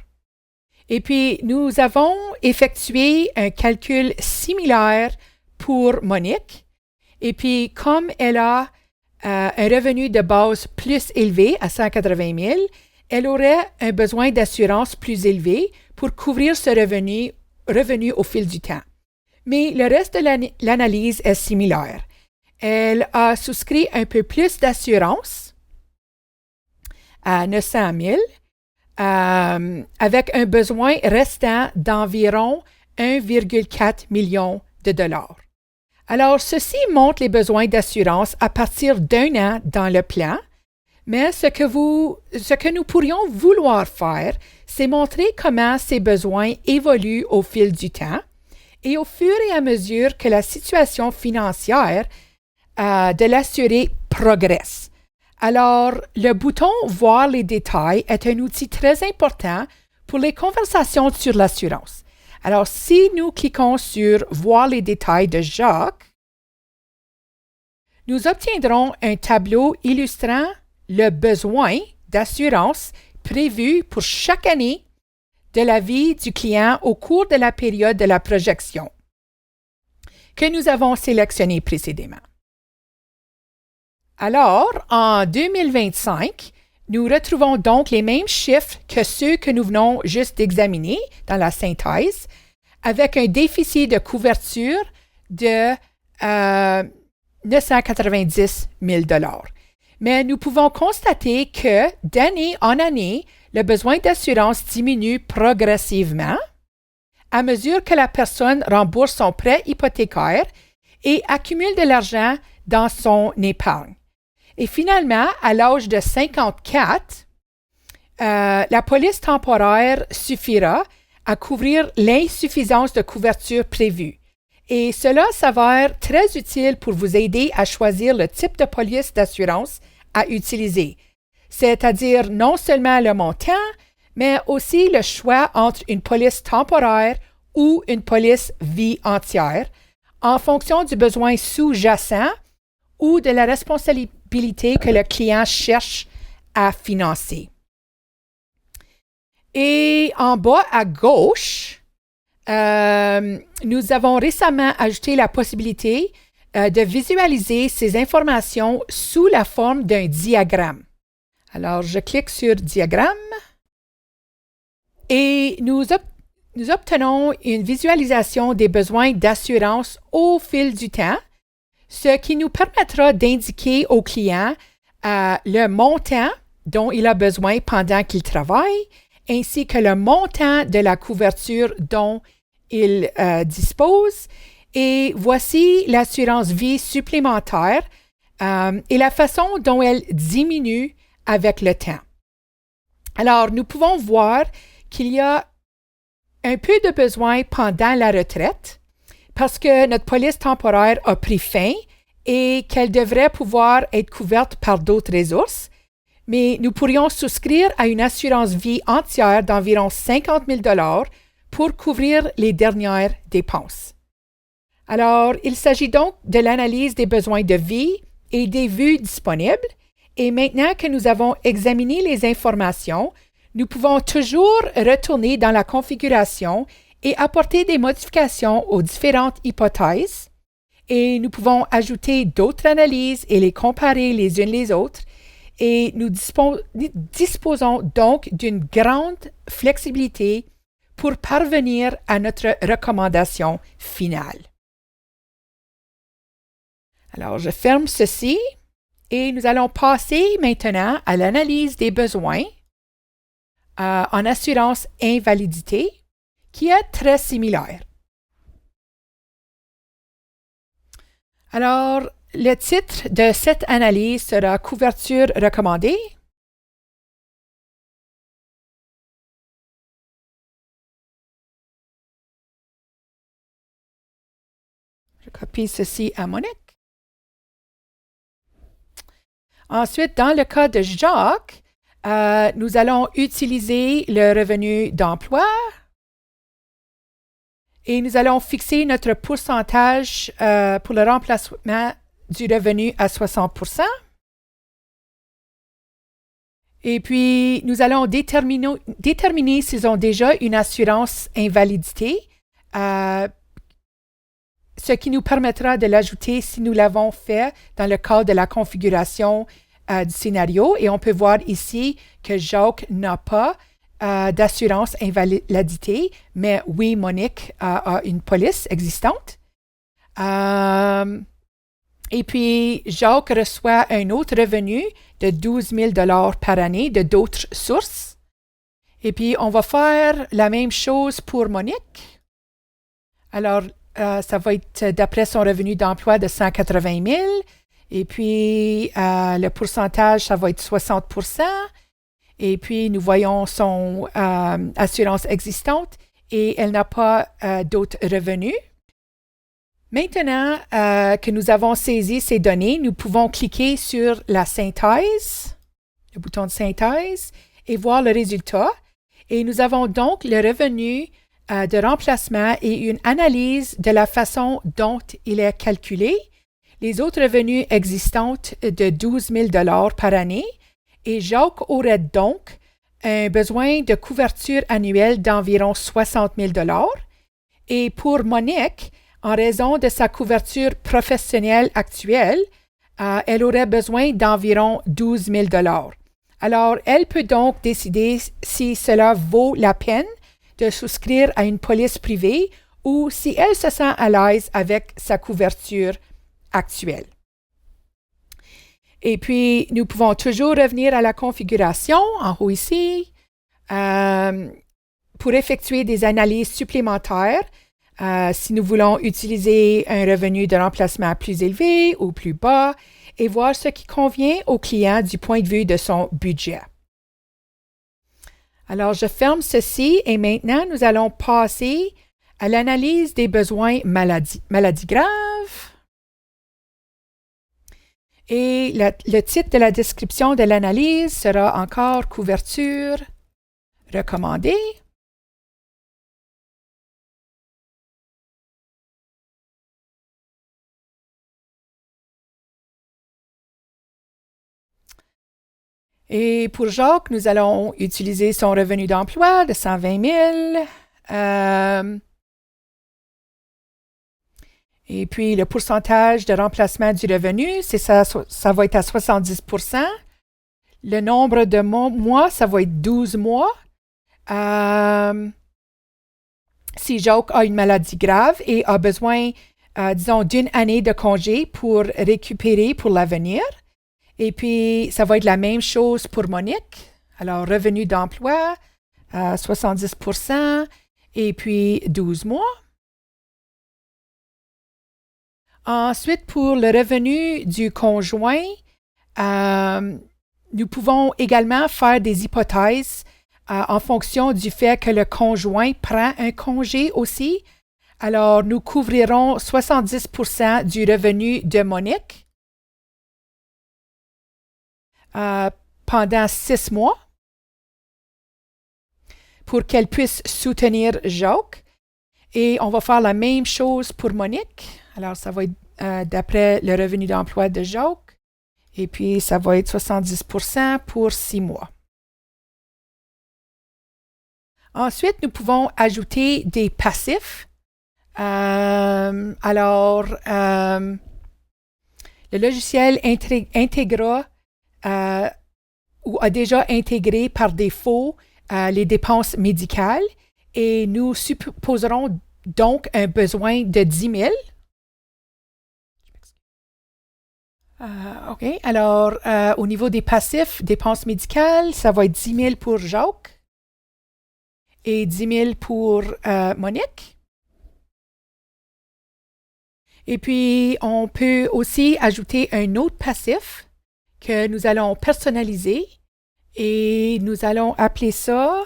Et puis, nous avons effectué un calcul similaire pour Monique. Et puis, comme elle a un revenu de base plus élevé à 180 000, elle aurait un besoin d'assurance plus élevé pour couvrir ce revenu au fil du temps. Mais le reste de l'analyse est similaire. Elle a souscrit un peu plus d'assurance à 900 000 avec un besoin restant d'environ 1,4 million de dollars. Alors, ceci montre les besoins d'assurance à partir d'un an dans le plan, mais ce que nous pourrions vouloir faire, c'est montrer comment ces besoins évoluent au fil du temps et au fur et à mesure que la situation financière de l'assuré progresse. Alors, le bouton « Voir les détails » est un outil très important pour les conversations sur l'assurance. Alors, si nous cliquons sur « Voir les détails » de Jacques, nous obtiendrons un tableau illustrant le besoin d'assurance prévu pour chaque année de la vie du client au cours de la période de la projection que nous avons sélectionnée précédemment. Alors, en 2025, nous retrouvons donc les mêmes chiffres que ceux que nous venons juste d'examiner dans la synthèse, avec un déficit de couverture de 990 000 $. Mais nous pouvons constater que, d'année en année, le besoin d'assurance diminue progressivement à mesure que la personne rembourse son prêt hypothécaire et accumule de l'argent dans son épargne. Et finalement, à l'âge de 54, la police temporaire suffira à couvrir l'insuffisance de couverture prévue. Et cela s'avère très utile pour vous aider à choisir le type de police d'assurance à utiliser, c'est-à-dire non seulement le montant, mais aussi le choix entre une police temporaire ou une police vie entière, en fonction du besoin sous-jacent ou de la responsabilité que le client cherche à financer. Et en bas à gauche, nous avons récemment ajouté la possibilité de visualiser ces informations sous la forme d'un diagramme. Alors, je clique sur « Diagramme » et nous obtenons une visualisation des besoins d'assurance au fil du temps, ce qui nous permettra d'indiquer au client le montant dont il a besoin pendant qu'il travaille, ainsi que le montant de la couverture dont il dispose. Et voici l'assurance vie supplémentaire et la façon dont elle diminue avec le temps. Alors, nous pouvons voir qu'il y a un peu de besoin pendant la retraite parce que notre police temporaire a pris fin et qu'elle devrait pouvoir être couverte par d'autres ressources, mais nous pourrions souscrire à une assurance vie entière d'environ 50 000 $ pour couvrir les dernières dépenses. Alors, il s'agit donc de l'analyse des besoins de vie et des vues disponibles, et maintenant que nous avons examiné les informations, nous pouvons toujours retourner dans la configuration et apporter des modifications aux différentes hypothèses, et nous pouvons ajouter d'autres analyses et les comparer les unes les autres, et nous disposons donc d'une grande flexibilité pour parvenir à notre recommandation finale. Alors, je ferme ceci et nous allons passer maintenant à l'analyse des besoins en assurance invalidité, qui est très similaire. Alors, le titre de cette analyse sera « Couverture recommandée ». Je copie ceci à Monique. Ensuite, dans le cas de Jacques, nous allons utiliser le revenu d'emploi et nous allons fixer notre pourcentage pour le remplacement du revenu à 60 %. Et puis, nous allons déterminer s'ils ont déjà une assurance invalidité, ce qui nous permettra de l'ajouter si nous l'avons fait dans le cadre de la configuration du scénario. Et on peut voir ici que Jacques n'a pas d'assurance invalidité, mais oui, Monique a une police existante. Et puis, Jacques reçoit un autre revenu de 12 000 par année de d'autres sources. Et puis, on va faire la même chose pour Monique. Alors, ça va être d'après son revenu d'emploi de 180 000. Et puis, le pourcentage, ça va être 60 %. Et puis, nous voyons son assurance existante et elle n'a pas d'autres revenus. Maintenant que nous avons saisi ces données, nous pouvons cliquer sur la synthèse, le bouton de synthèse, et voir le résultat. Et nous avons donc le revenu de remplacement et une analyse de la façon dont il est calculé, les autres revenus existants de 12 000 par année, et Jacques aurait donc un besoin de couverture annuelle d'environ 60 000 et pour Monique, en raison de sa couverture professionnelle actuelle, elle aurait besoin d'environ 12 000 Alors, elle peut donc décider si cela vaut la peine de souscrire à une police privée ou si elle se sent à l'aise avec sa couverture actuelle. Et puis, nous pouvons toujours revenir à la configuration en haut ici pour effectuer des analyses supplémentaires. Si nous voulons utiliser un revenu de remplacement plus élevé ou plus bas et voir ce qui convient au client du point de vue de son budget. Alors, je ferme ceci et maintenant, nous allons passer à l'analyse des besoins maladie grave. Et le titre de la description de l'analyse sera encore couverture recommandée. Et pour Jacques, nous allons utiliser son revenu d'emploi de 120 000. Et puis, le pourcentage de remplacement du revenu, ça va être à 70 %. Le nombre de mois, ça va être 12 mois. Si Jacques a une maladie grave et a besoin, disons, d'une année de congé pour récupérer pour l'avenir. Et puis, ça va être la même chose pour Monique. Alors, revenu d'emploi, 70 % et puis 12 mois. Ensuite, pour le revenu du conjoint, nous pouvons également faire des hypothèses en fonction du fait que le conjoint prend un congé aussi. Alors, nous couvrirons 70 % du revenu de Monique pendant 6 mois pour qu'elle puisse soutenir Jacques. Et on va faire la même chose pour Monique. Alors, ça va être d'après le revenu d'emploi de Jacques. Et puis, ça va être 70 % pour 6 mois. Ensuite, nous pouvons ajouter des passifs. Le logiciel intégrera ou a déjà intégré par défaut les dépenses médicales et nous supposerons donc un besoin de 10 000. OK. Alors, au niveau des passifs, dépenses médicales, ça va être 10 000 pour Jacques et 10 000 pour Monique. Et puis, on peut aussi ajouter un autre passif que nous allons personnaliser et nous allons appeler ça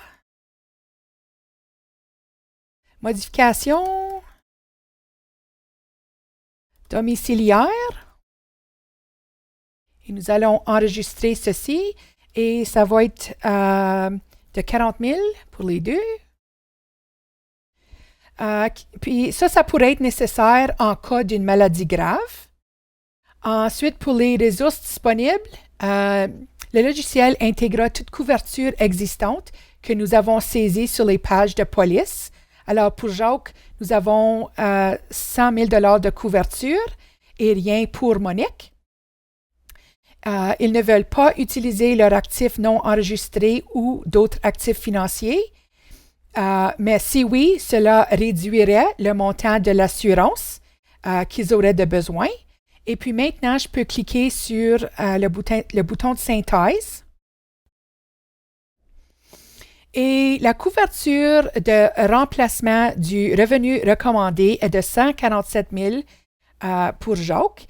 modification domiciliaire. Et nous allons enregistrer ceci et ça va être de 40 000 pour les deux. Puis ça pourrait être nécessaire en cas d'une maladie grave. Ensuite, pour les ressources disponibles, le logiciel intégrera toute couverture existante que nous avons saisie sur les pages de police. Alors, pour Jacques, nous avons 100 000 $ de couverture et rien pour Monique. Ils ne veulent pas utiliser leurs actifs non enregistrés ou d'autres actifs financiers. Mais si oui, cela réduirait le montant de l'assurance qu'ils auraient de besoin. Et puis maintenant, je peux cliquer sur le bouton de synthèse. Et la couverture de remplacement du revenu recommandé est de 147 000 pour Jacques.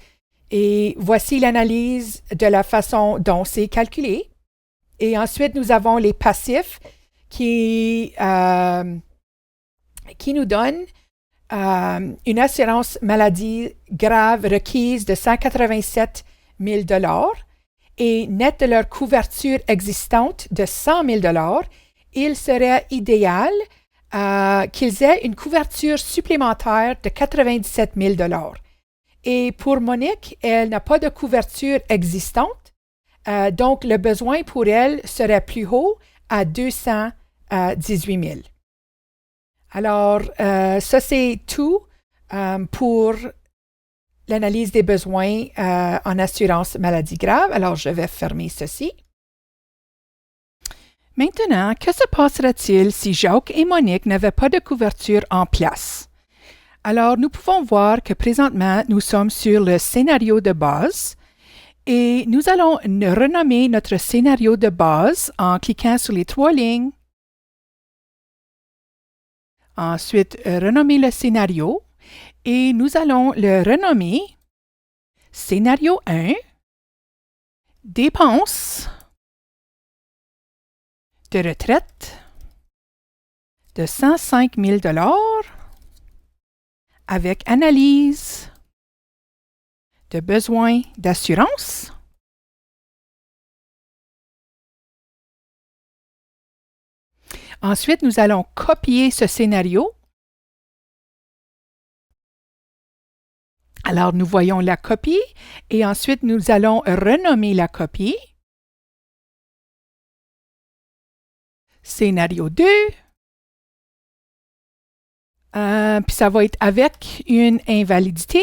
Et voici l'analyse de la façon dont c'est calculé. Et ensuite, nous avons les passifs qui nous donnent une assurance maladie grave requise de 187 000 et net de leur couverture existante de 100 000 il serait idéal qu'ils aient une couverture supplémentaire de 97 000 Et pour Monique, elle n'a pas de couverture existante, donc le besoin pour elle serait plus haut à 218 000. Alors, ça c'est tout pour l'analyse des besoins en assurance maladie grave. Alors, je vais fermer ceci. Maintenant, que se passerait-il si Jacques et Monique n'avaient pas de couverture en place? Alors, nous pouvons voir que présentement, nous sommes sur le scénario de base et nous allons renommer notre scénario de base en cliquant sur les 3 lignes. Ensuite, renommer le scénario et nous allons le renommer Scénario 1, dépenses de retraite de 105 000 avec analyse de besoins d'assurance. Ensuite, nous allons copier ce scénario. Alors, nous voyons la copie et ensuite, nous allons renommer la copie. Scénario 2. Puis ça va être avec une invalidité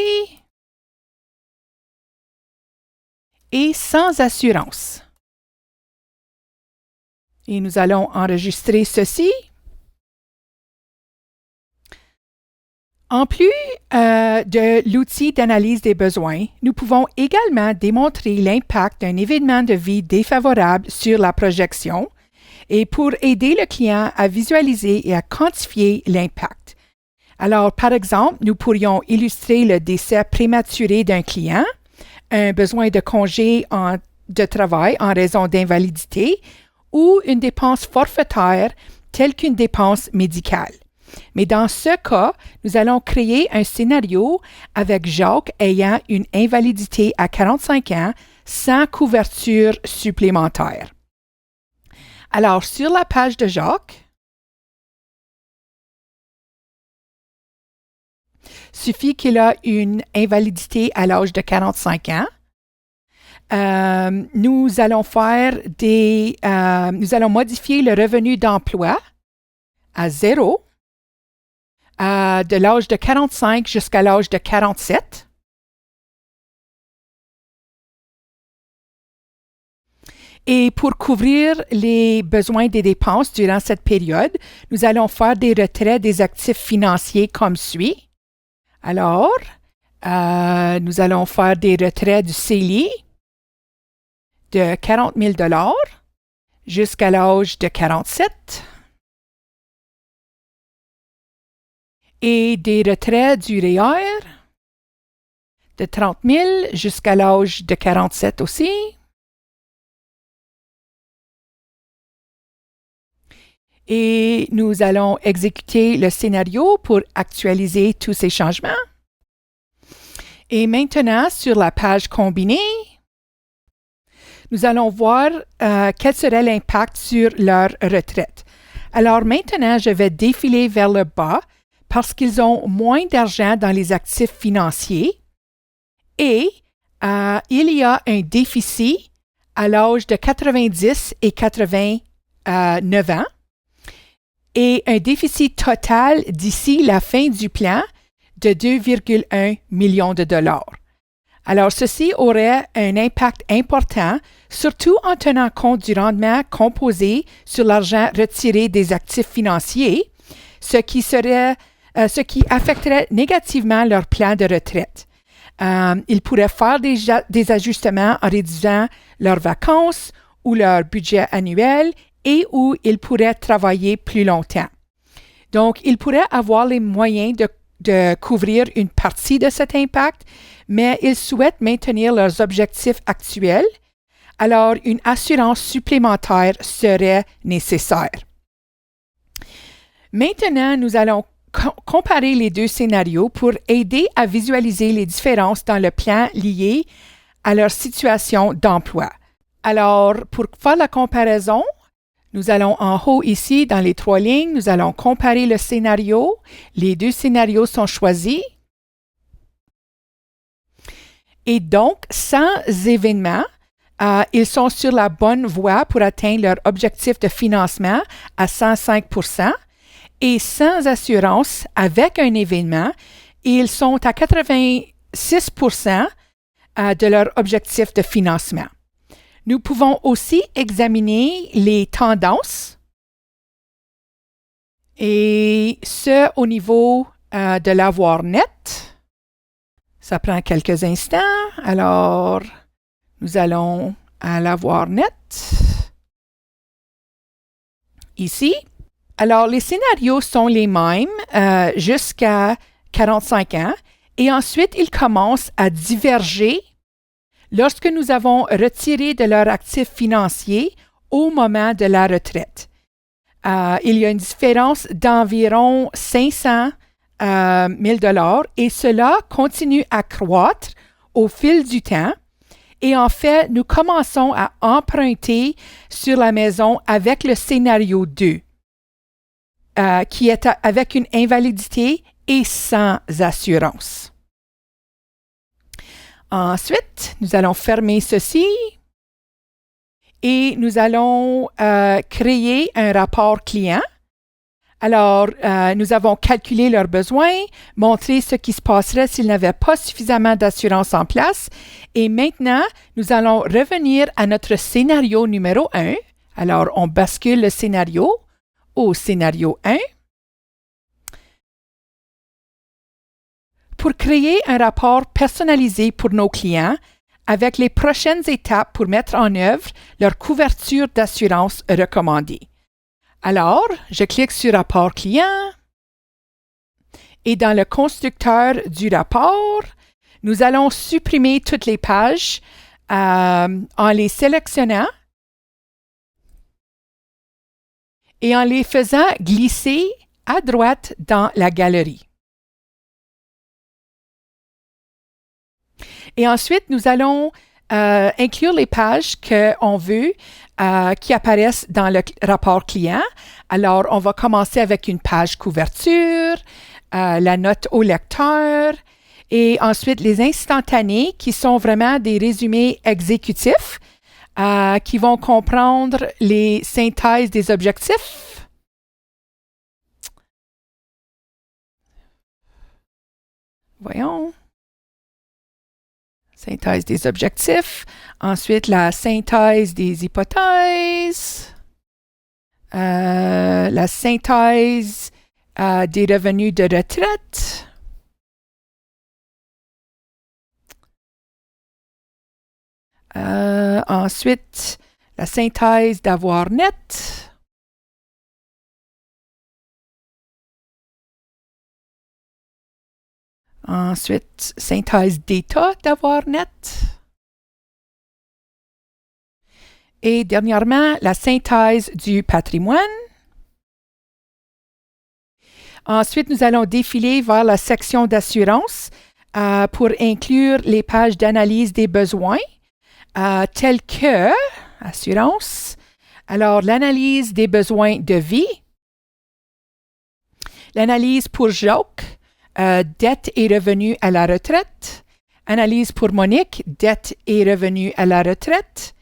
et sans assurance. Et nous allons enregistrer ceci. En plus de l'outil d'analyse des besoins, nous pouvons également démontrer l'impact d'un événement de vie défavorable sur la projection et pour aider le client à visualiser et à quantifier l'impact. Alors, par exemple, nous pourrions illustrer le décès prématuré d'un client, un besoin de congé de travail en raison d'invalidité ou une dépense forfaitaire telle qu'une dépense médicale. Mais dans ce cas, nous allons créer un scénario avec Jacques ayant une invalidité à 45 ans sans couverture supplémentaire. Alors, sur la page de Jacques, suffit qu'il a une invalidité à l'âge de 45 ans. Nous allons modifier le revenu d'emploi à 0 de l'âge de 45 jusqu'à l'âge de 47. Et pour couvrir les besoins des dépenses durant cette période, nous allons faire des retraits des actifs financiers comme suit. Alors, nous allons faire des retraits du CELI de 40 000 jusqu'à l'âge de 47 et des retraits du REER de 30 000 jusqu'à l'âge de 47 aussi. Et nous allons exécuter le scénario pour actualiser tous ces changements. Et maintenant, sur la page combinée, nous allons voir quel serait l'impact sur leur retraite. Alors maintenant, je vais défiler vers le bas parce qu'ils ont moins d'argent dans les actifs financiers et il y a un déficit à l'âge de 90 et 89 ans. Et un déficit total d'ici la fin du plan de 2,1 millions de dollars. Alors, ceci aurait un impact important, surtout en tenant compte du rendement composé sur l'argent retiré des actifs financiers, ce qui affecterait négativement leur plan de retraite. Ils pourraient faire des ajustements en réduisant leurs vacances ou leur budget annuel et où ils pourraient travailler plus longtemps. Donc, ils pourraient avoir les moyens de couvrir une partie de cet impact, mais ils souhaitent maintenir leurs objectifs actuels, alors une assurance supplémentaire serait nécessaire. Maintenant, nous allons comparer les deux scénarios pour aider à visualiser les différences dans le plan liées à leur situation d'emploi. Alors, pour faire la comparaison, nous allons en haut ici, dans les 3 lignes, nous allons comparer le scénario. Les 2 scénarios sont choisis. Et donc, sans événement, ils sont sur la bonne voie pour atteindre leur objectif de financement à 105%. Et sans assurance, avec un événement, ils sont à 86% de leur objectif de financement. Nous pouvons aussi examiner les tendances, et ce au niveau de l'avoir net. Ça prend quelques instants. Alors, nous allons à l'avoir net. Ici. Alors, les scénarios sont les mêmes jusqu'à 45 ans et ensuite, ils commencent à diverger lorsque nous avons retiré de leur actif financier au moment de la retraite. Il y a une différence d'environ 500 000 $ et cela continue à croître au fil du temps. Et en fait, nous commençons à emprunter sur la maison avec le scénario 2. Qui est avec une invalidité et sans assurance. Ensuite, nous allons fermer ceci et nous allons créer un rapport client. Alors, nous avons calculé leurs besoins, montré ce qui se passerait s'ils n'avaient pas suffisamment d'assurance en place et maintenant, nous allons revenir à notre scénario numéro 1. Alors, on bascule le scénario au scénario 1. Pour créer un rapport personnalisé pour nos clients avec les prochaines étapes pour mettre en œuvre leur couverture d'assurance recommandée. Alors, je clique sur Rapport client et dans le constructeur du rapport, nous allons supprimer toutes les pages en les sélectionnant et en les faisant glisser à droite dans la galerie. Et ensuite, nous allons inclure les pages qu'on veut qui apparaissent dans le rapport client. Alors, on va commencer avec une page couverture, la note au lecteur et ensuite les instantanés qui sont vraiment des résumés exécutifs qui vont comprendre les synthèses des objectifs. Voyons. Synthèse des objectifs. Ensuite, la synthèse des hypothèses. La synthèse des revenus de retraite. Ensuite, la synthèse d'avoir net. Ensuite, synthèse d'état d'avoir net. Et dernièrement, la synthèse du patrimoine. Ensuite, nous allons défiler vers la section d'assurance pour inclure les pages d'analyse des besoins telles que assurance. Alors, l'analyse des besoins de vie. L'analyse pour Jacques, dette et revenus à la retraite. Analyse pour Monique, dette et revenus à la retraite.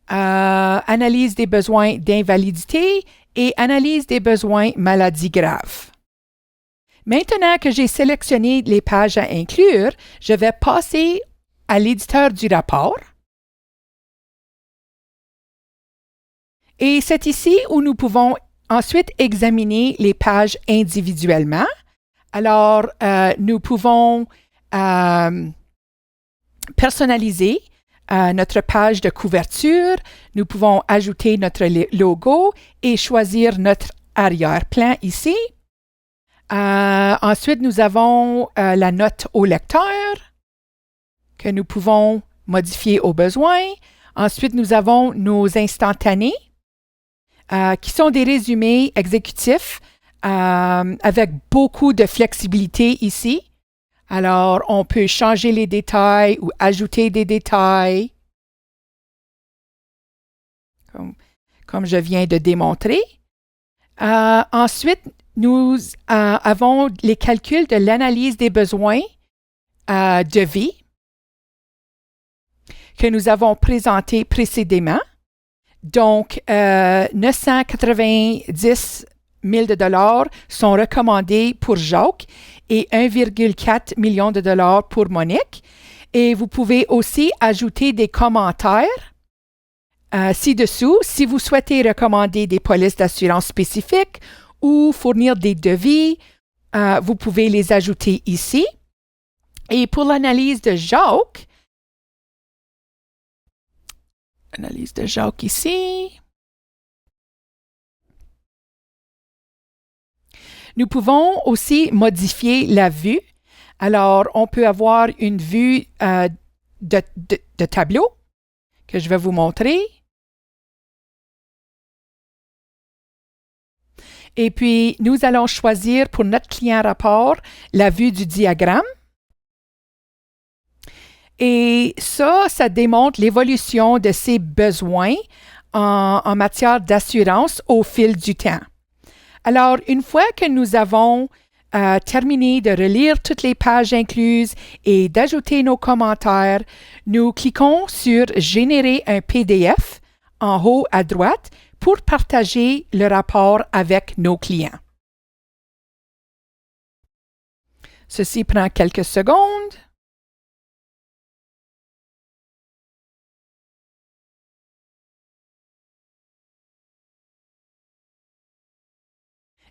Analyse des besoins d'invalidité et analyse des besoins maladie grave. Maintenant que j'ai sélectionné les pages à inclure, je vais passer à l'éditeur du rapport. Et c'est ici où nous pouvons ensuite examiner les pages individuellement. Alors, nous pouvons personnaliser notre page de couverture. Nous pouvons ajouter notre logo et choisir notre arrière-plan ici. Ensuite, nous avons la note au lecteur que nous pouvons modifier au besoin. Ensuite, nous avons nos instantanés qui sont des résumés exécutifs avec beaucoup de flexibilité ici. Alors, on peut changer les détails ou ajouter des détails, comme je viens de démontrer. Ensuite, nous avons les calculs de l'analyse des besoins de vie que nous avons présentés précédemment. Donc, 990 000 $ sont recommandés pour Jacques et 1,4 million de dollars pour Monique. Et vous pouvez aussi ajouter des commentaires ci-dessous si vous souhaitez recommander des polices d'assurance spécifiques ou fournir des devis. Vous pouvez les ajouter ici. Et pour l'analyse de Jacques, ici. Nous pouvons aussi modifier la vue. Alors, on peut avoir une vue de tableau que je vais vous montrer. Et puis, nous allons choisir pour notre client rapport la vue du diagramme. Et ça démontre l'évolution de ses besoins en matière d'assurance au fil du temps. Alors, une fois que nous avons terminé de relire toutes les pages incluses et d'ajouter nos commentaires, nous cliquons sur « Générer un PDF » en haut à droite pour partager le rapport avec nos clients. Ceci prend quelques secondes.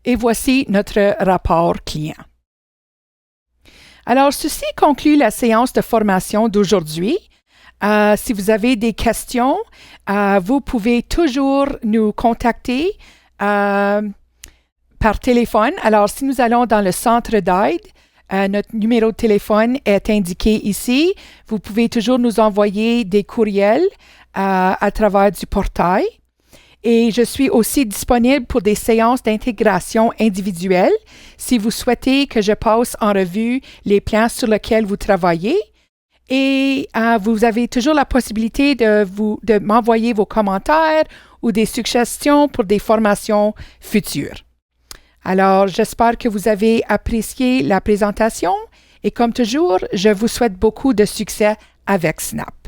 Et voici notre rapport client. Alors, ceci conclut la séance de formation d'aujourd'hui. Si vous avez des questions, vous pouvez toujours nous contacter par téléphone. Alors, si nous allons dans le centre d'aide, notre numéro de téléphone est indiqué ici. Vous pouvez toujours nous envoyer des courriels à travers du portail. Et je suis aussi disponible pour des séances d'intégration individuelles si vous souhaitez que je passe en revue les plans sur lesquels vous travaillez. Et vous avez toujours la possibilité de m'envoyer vos commentaires ou des suggestions pour des formations futures. Alors, j'espère que vous avez apprécié la présentation et comme toujours, je vous souhaite beaucoup de succès avec Snap.